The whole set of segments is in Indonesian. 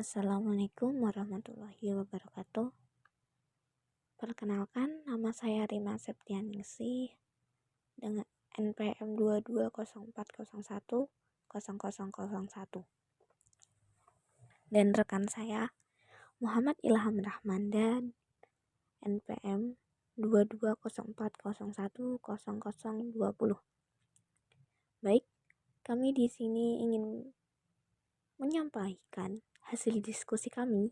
Assalamualaikum warahmatullahi wabarakatuh. Perkenalkan, nama saya Rima Septianingsih dengan NPM 2204010001 dan rekan saya Muhammad Ilham Rahman dan NPM 2204010020. Baik, kami di sini ingin menyampaikan hasil diskusi kami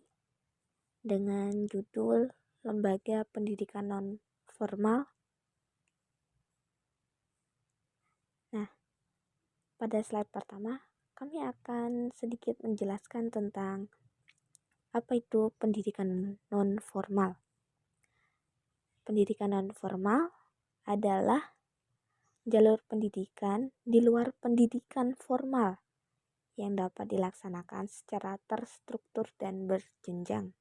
dengan judul Lembaga Pendidikan Non-Formal. Nah, pada slide pertama, kami akan sedikit menjelaskan tentang apa itu pendidikan non-formal. Pendidikan non-formal adalah jalur pendidikan di luar pendidikan formal yang dapat dilaksanakan secara terstruktur dan berjenjang.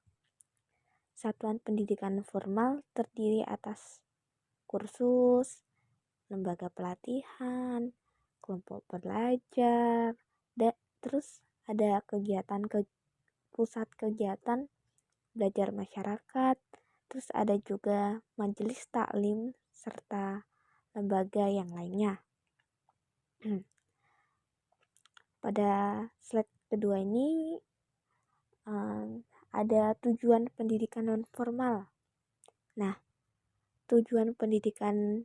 Satuan pendidikan formal terdiri atas kursus, lembaga pelatihan, kelompok belajar, terus ada pusat kegiatan belajar masyarakat, terus ada juga majelis taklim serta lembaga yang lainnya. Pada slide kedua ini ada tujuan pendidikan non-formal. Nah, tujuan pendidikan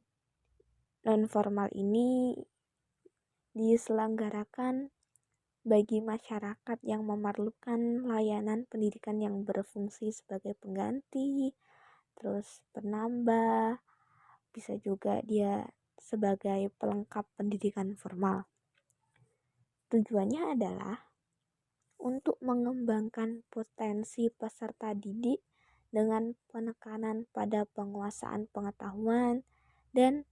non-formal ini diselenggarakan bagi masyarakat yang memerlukan layanan pendidikan yang berfungsi sebagai pengganti, terus penambah, bisa juga dia sebagai pelengkap pendidikan formal. Tujuannya adalah untuk mengembangkan potensi peserta didik dengan penekanan pada penguasaan pengetahuan dan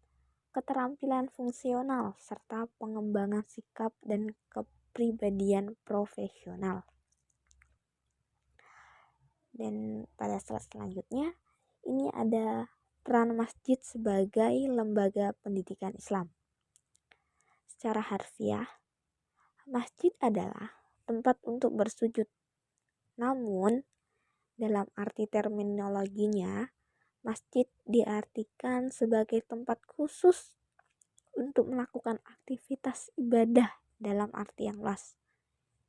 keterampilan fungsional serta pengembangan sikap dan kepribadian profesional. Dan pada slide selanjutnya, ini ada peran masjid sebagai lembaga pendidikan Islam. Secara harfiah, masjid adalah tempat untuk bersujud. Namun, dalam arti terminologinya, masjid diartikan sebagai tempat khusus untuk melakukan aktivitas ibadah dalam arti yang luas.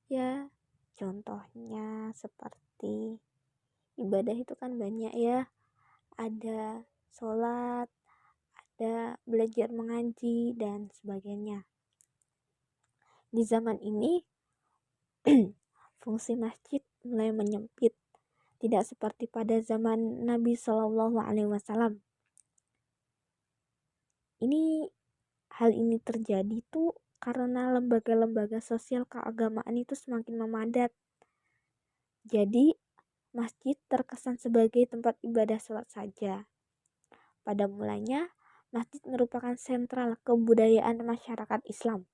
Ya, contohnya seperti ibadah itu kan banyak ya. Ada sholat, ada belajar mengaji, dan sebagainya. Di zaman ini, fungsi masjid mulai menyempit. Tidak seperti pada zaman Nabi SAW. Hal ini terjadi tuh karena lembaga-lembaga sosial keagamaan itu semakin memadat. Jadi, masjid terkesan sebagai tempat ibadah sholat saja. Pada mulanya, masjid merupakan sentral kebudayaan masyarakat Islam,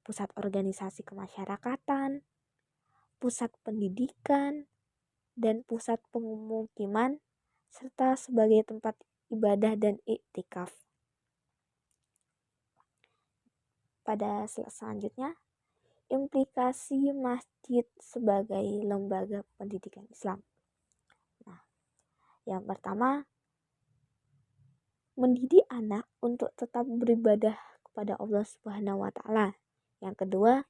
pusat organisasi kemasyarakatan, pusat pendidikan, dan pusat pemukiman, serta sebagai tempat ibadah dan iktikaf. Pada slide selanjutnya, implikasi masjid sebagai lembaga pendidikan Islam. Nah, yang pertama, mendidik anak untuk tetap beribadah kepada Allah Subhanahu wa Ta'ala. Yang kedua,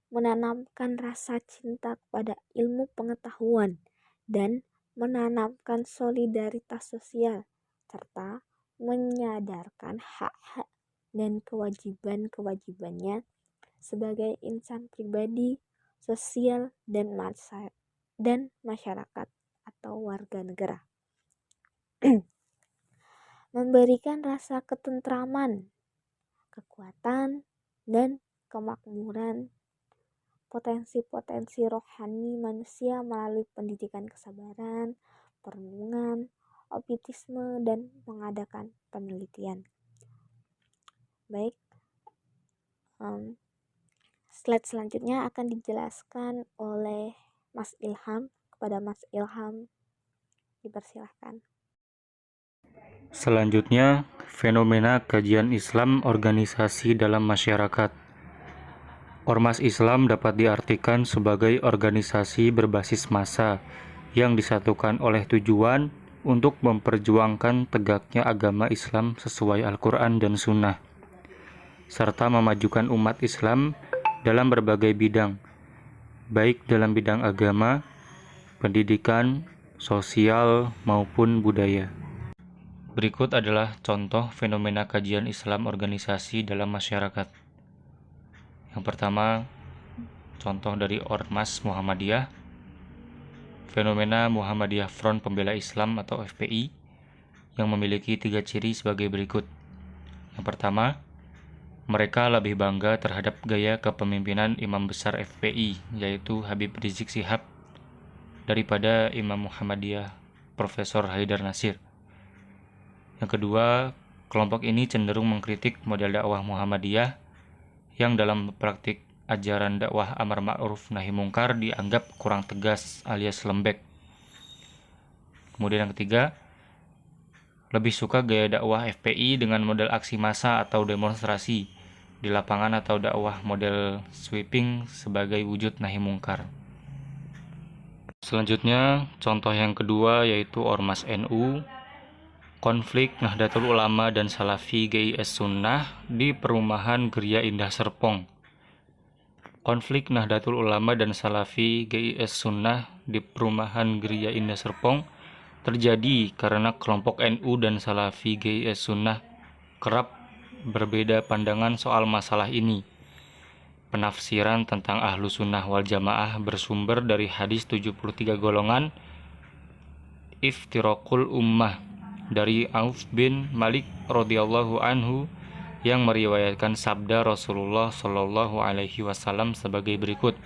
menanamkan rasa cinta kepada ilmu pengetahuan dan menanamkan solidaritas sosial serta menyadarkan hak-hak dan kewajiban-kewajibannya sebagai insan pribadi, sosial, dan masyarakat atau warga negara. Memberikan rasa ketentraman, kekuatan, dan kemakmuran potensi-potensi rohani manusia melalui pendidikan kesabaran, perenungan, optimisme, dan mengadakan penelitian. Baik, slide selanjutnya akan dijelaskan oleh Mas Ilham. Kepada Mas Ilham, dipersilahkan. Selanjutnya, fenomena kajian Islam organisasi dalam masyarakat. Ormas Islam dapat diartikan sebagai organisasi berbasis massa yang disatukan oleh tujuan untuk memperjuangkan tegaknya agama Islam sesuai Al-Quran dan Sunnah, serta memajukan umat Islam dalam berbagai bidang, baik dalam bidang agama, pendidikan, sosial, maupun budaya. Berikut adalah contoh fenomena kajian Islam organisasi dalam masyarakat. Yang pertama, contoh dari Ormas Muhammadiyah. Fenomena Muhammadiyah Front Pembela Islam atau FPI yang memiliki 3 ciri sebagai berikut. Yang pertama, mereka lebih bangga terhadap gaya kepemimpinan Imam Besar FPI, yaitu Habib Rizik Syihab, daripada Imam Muhammadiyah Profesor Haidar Nasir. Yang kedua, kelompok ini cenderung mengkritik model dakwah Muhammadiyah yang dalam praktik ajaran dakwah amar ma'ruf nahi mungkar dianggap kurang tegas alias lembek. Kemudian yang ketiga, lebih suka gaya dakwah FPI dengan model aksi massa atau demonstrasi di lapangan atau dakwah model sweeping sebagai wujud nahi mungkar. Selanjutnya, contoh yang kedua yaitu Ormas NU. Konflik Nahdlatul Ulama dan Salafi GIS Sunnah di perumahan Geria Indah Serpong. Konflik Nahdlatul Ulama dan Salafi GIS Sunnah di perumahan Geria Indah Serpong terjadi karena kelompok NU dan Salafi GIS Sunnah kerap berbeda pandangan soal masalah ini. Penafsiran tentang Ahlu Sunnah wal Jamaah bersumber dari hadis 73 golongan Iftiraqul Ummah dari Auf bin Malik radhiyallahu anhu yang meriwayatkan sabda Rasulullah Shallallahu Alaihi Wasallam sebagai berikut.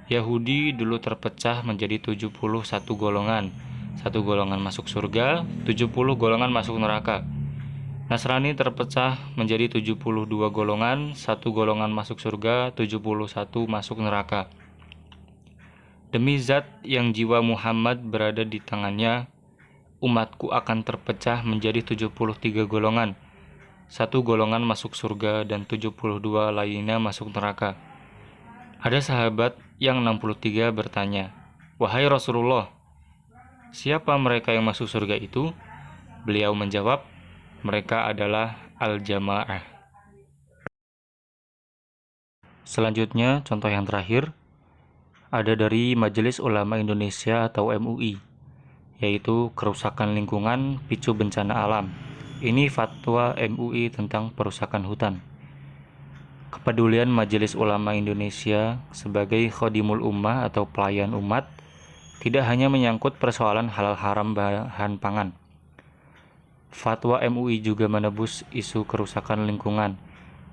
Yahudi dulu terpecah menjadi 71 golongan. 1 golongan masuk surga, 70 golongan masuk neraka. Nasrani terpecah menjadi 72 golongan, 1 golongan masuk surga, 71 masuk neraka. Demi zat yang jiwa Muhammad berada di tangannya, umatku akan terpecah menjadi 73 golongan. 1 golongan masuk surga dan 72 lainnya masuk neraka. Ada sahabat yang 63 bertanya, "Wahai Rasulullah, siapa mereka yang masuk surga itu?" Beliau menjawab, "Mereka adalah Al-Jamaah." Selanjutnya, contoh yang terakhir ada dari Majelis Ulama Indonesia atau MUI, yaitu kerusakan lingkungan picu bencana alam. Ini fatwa MUI tentang perusakan hutan. Kepedulian Majelis Ulama Indonesia sebagai Khodimul Ummah atau pelayan umat tidak hanya menyangkut persoalan halal haram bahan pangan. Fatwa MUI juga menebus isu kerusakan lingkungan,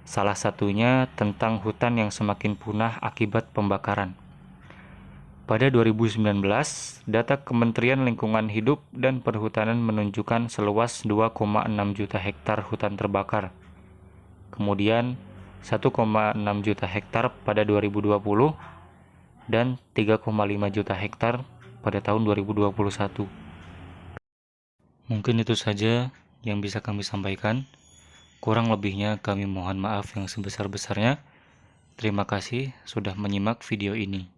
salah satunya tentang hutan yang semakin punah akibat pembakaran. Pada 2019, data Kementerian Lingkungan Hidup dan Perhutanan menunjukkan seluas 2,6 juta hektar hutan terbakar. Kemudian 1,6 juta hektar pada 2020 dan 3,5 juta hektar pada tahun 2021. Mungkin itu saja yang bisa kami sampaikan. Kurang lebihnya kami mohon maaf yang sebesar-besarnya. Terima kasih sudah menyimak video ini.